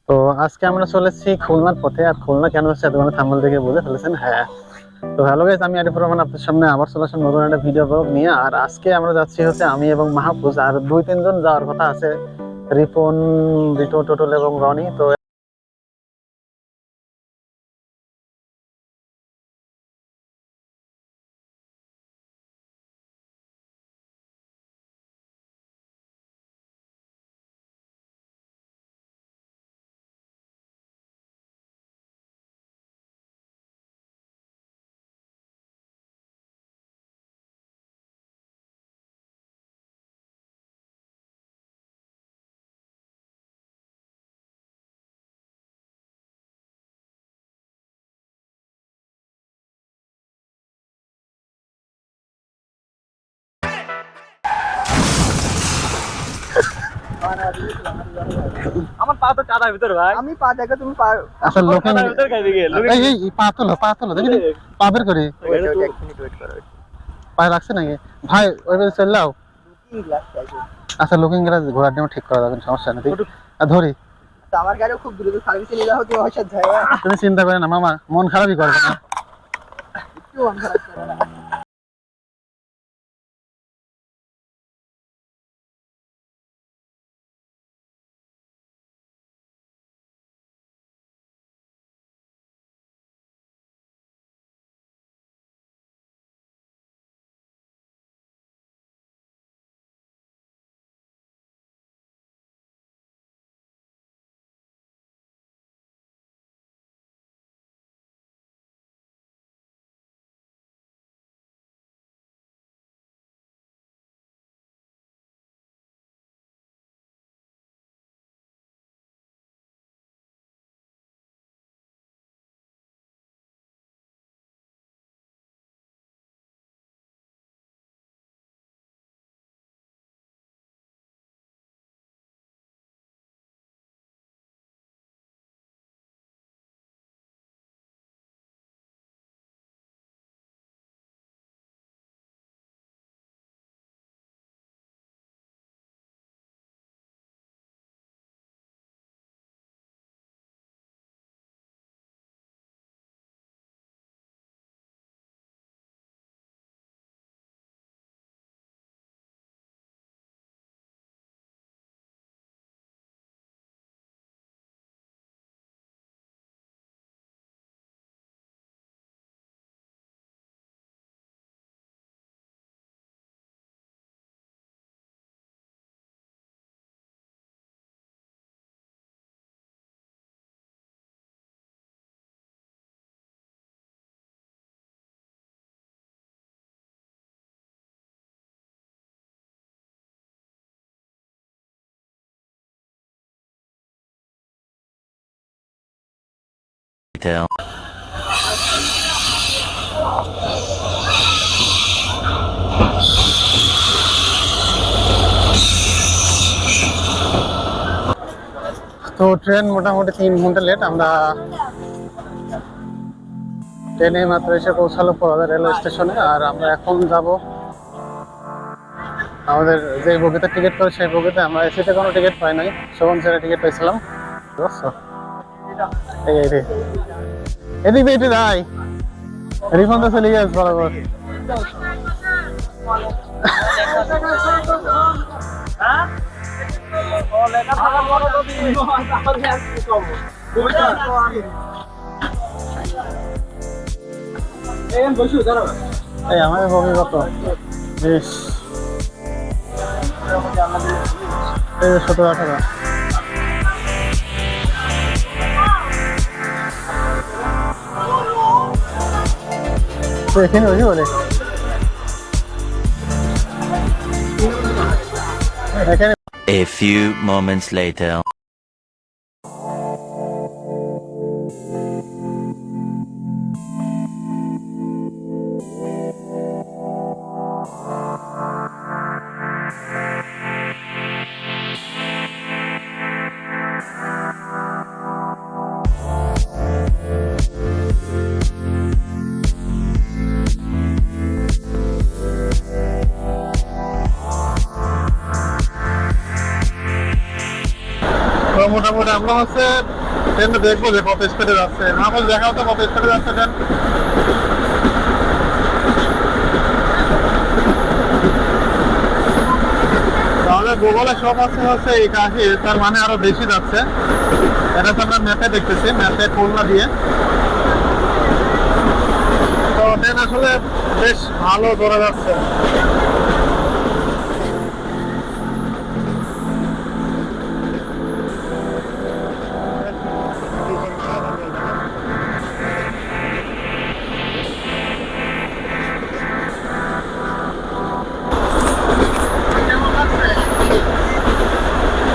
তো আজকে আমরা চলেছি খুলনার পথে। আর খুলনা কেন হচ্ছে এতক্ষণ থাম্বনেল দেখে বুঝে ফেলেছেন। হ্যাঁ, তো হ্যালো গাইস, আমি আরিফুর রহমান আপনার সামনে আবার চলে আসলাম নতুন একটা ভিডিও ব্লগ নিয়ে। আর আজকে আমরা যাচ্ছি হচ্ছে আমি এবং মাহফুজ, আর 2-3 জন যাওয়ার কথা আছে, রিপন, রিটো, টোটল এবং রনি। তো আমার পা তো কাদার ভিতর ভাই। আমি পা দেখো, তুমি পা আসলে লোকে কাদার ভিতর খাই দিকে এই পা তোলো দেখি পা বের করে। এক মিনিট ওয়েট করো। পায়ে রাখছে নাকি ভাই? ওইভাবে চলে যাও। আচ্ছা, লুকিং গ্লাস ঘোড়ার ডিম ঠিক করা যাবে, সমস্যা নেই। আর ধরি আমার গাড়িও খুব দ্রুত সার্ভিসে নিয়ে যাও, তুমি আমার সাথে যাও। তুমি চিন্তা করে না মামা, মন খারাপই করবে না। একটু মন খারাপ করো না। Tell. তো ট্রেন মোটামুটি 3 ঘন্টা লেট। আমরা ট্রেনে মাত্র এসে পৌঁছালো পোড়াদা রেলওয়ে স্টেশনে। আর আমরা এখন যাব আমাদের যে বগিতে টিকিট করে সেই বগিতে। আমরা এসিতে কোনো টিকিট পাই নাই, শোভন ছেড়ে টিকিট পাইছিলাম। বুঝছো, এই এদিক দিয়ে যাই, রিফান্ড চলে গেছে বরাবর। এই আমাদের বগি কত? 20, 17-18। তো এখানে হয়েছে বলে এখানে। A few moments later. আমরা হচ্ছে ট্রেনটা দেখবো যে কত স্পিডে যাচ্ছে। মাহফুজ দেখাও তো কত স্পিডে যাচ্ছে ট্রেন। তাহলে গুগলে সব আছে হচ্ছে এই কাছে, তার মানে আরো বেশি যাচ্ছে। এটা তো আমরা ম্যাপে দেখতেছি, ম্যাপে খুলনা দিয়ে। তো ট্রেন আসলে বেশ ভালো দৌড়ে যাচ্ছে।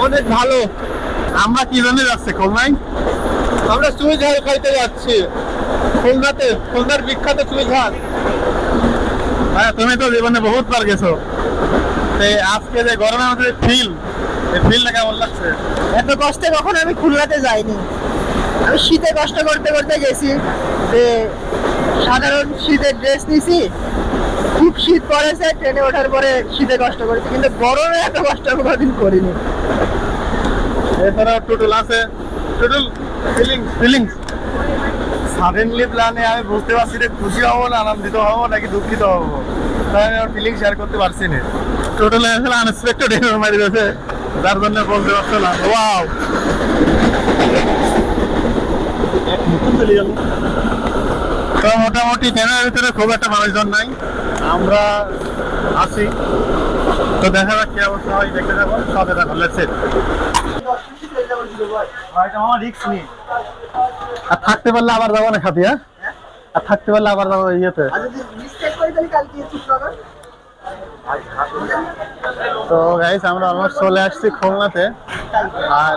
অনেক ভালো। আমরা কি জন্য যাচ্ছি খুলনায়? আমরা চুই ঝাল খাইতে যাচ্ছি খুলনাতে, খুলনার বিখ্যাত চুই ঝাল। হ্যাঁ, তুমি তো জীবনে বহুত বার গেছো। আজকে যে গরমের মধ্যে ফিল, এই ফিলটা কেমন লাগছে? এত কষ্টে কখনো আমি খুলনাতে যাইনি। আমি শীতে কষ্ট করতে করতে গেছি, যে সাধারণ শীতের ড্রেস নিছি, খুব শীত পড়েছে, ট্রেনে ওঠার পরে শীতে কষ্ট করেছি, কিন্তু গরমে এত কষ্ট আমি কোনোদিন করিনি। এছাড়াও টুটুল আছে। টুটুল, ফিলিংস সাডেনলি প্ল্যানে আমি বুঝতে পারছি যে খুশি হবো না আনন্দিত হবো নাকি দুঃখিত হবো, তাই আমি আমার ফিলিং শেয়ার করতে পারছি না। টোটাল আসলে আনএক্সপেক্টেড এরর মারি দিয়েছে, যার জন্য বলতে পারছো না। ওয়াও, তো মোটামুটি ট্রেনের ভিতরে খুব একটা মানুষজন নাই, আমরা আছি। তো দেখা যাক কি অবস্থা হয়, দেখতে যাবো, সাথে থাকো, লেটস ইট। আমার রিস্ক নেই। আর থাকতে পারলে আবার যাবো না খাতিয়া, আর থাকতে পারলে আবার যাবো ইয়েতে। আর যদি মিস্টেক করি তাহলে কালকে শুক্রবার। তো গাইস, আমরা অলমোস্ট চলে আসছি খুলনাতে। আর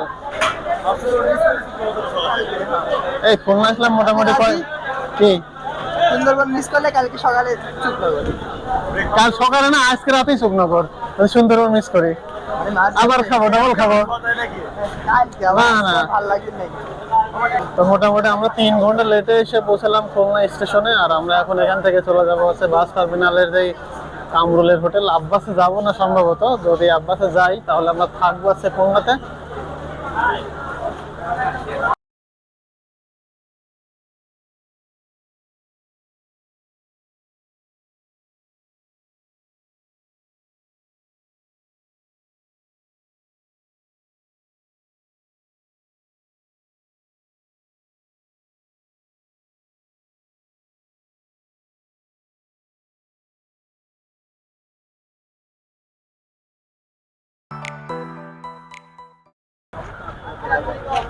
এই খুলনা আসলাম মোটামুটি কি সুন্দরবন মিস করলে কালকে সকালে শুক্রবার। কাল সকালে না, আজকে রাতেই শুকনগর, সুন্দরবন মিস করি। আবার খাবো, ডবল খাবো। না, না। ভালো লাগে নাই। তো মোটামুটি আমরা 3 ঘন্টা লেটে এসে পৌঁছালাম খুলনা স্টেশনে। আর আমরা এখন এখান থেকে চলে যাবো হচ্ছে বাস টার্মিনালের যে কামরুলের হোটেল। আব্বাসে যাবো না সম্ভবত, যদি আব্বাসে যাই তাহলে আমরা থাকবো হচ্ছে খুলনাতে।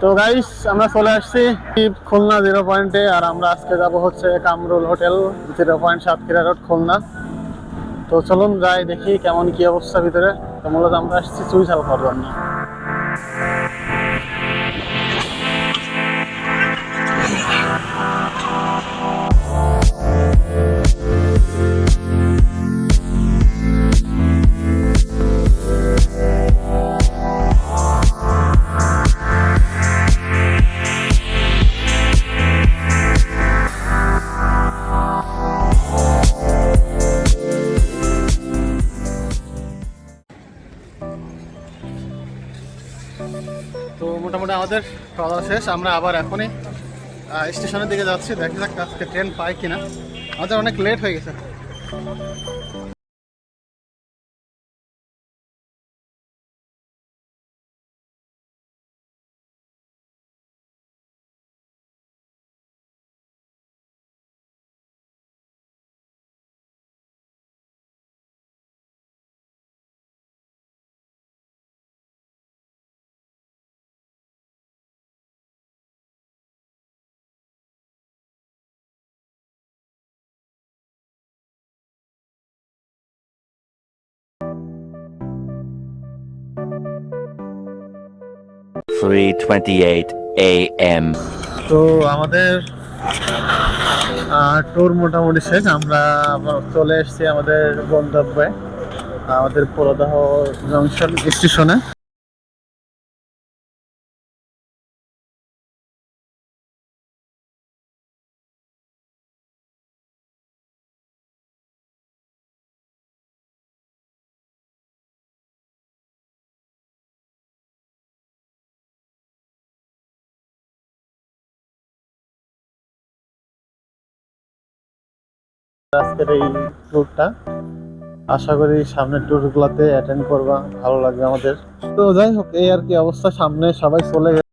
তো গাইস, আমরা চলে আসছি খুলনা 0 পয়েন্টে। আর আমরা আজকে যাব হচ্ছে Kamrul hotel, 0 point, Satkhira road, Khulna. তো চলুন যাই, দেখি কেমন কি অবস্থা ভিতরে। তো মূলত আমরা আসছি চুই ঝাল খাওয়ার জন্য। তো মোটামুটি আমাদের খাওয়া দাওয়া শেষ। আমরা আবার এখনই স্টেশনের দিকে যাচ্ছি, দেখা যাক আজকে ট্রেন পাই কিনা। আমাদের অনেক লেট হয়ে গেছে। (3:28 a.m.) তো আমাদের ট্যুর মোটামুটি শেষ। আমরা আবার চলে এসেছি আমাদের গন্তব্যে, আমাদের পোড়াদহ জংশন স্টেশনে। আজকের এই ট্যুরটা। আশা করি সামনের ট্যুরগুলোতে অ্যাটেন্ড করবা, ভালো লাগবে আমাদের। তো যাই হোক, এই আর কি অবস্থা, সামনে সবাই চলে গেছে।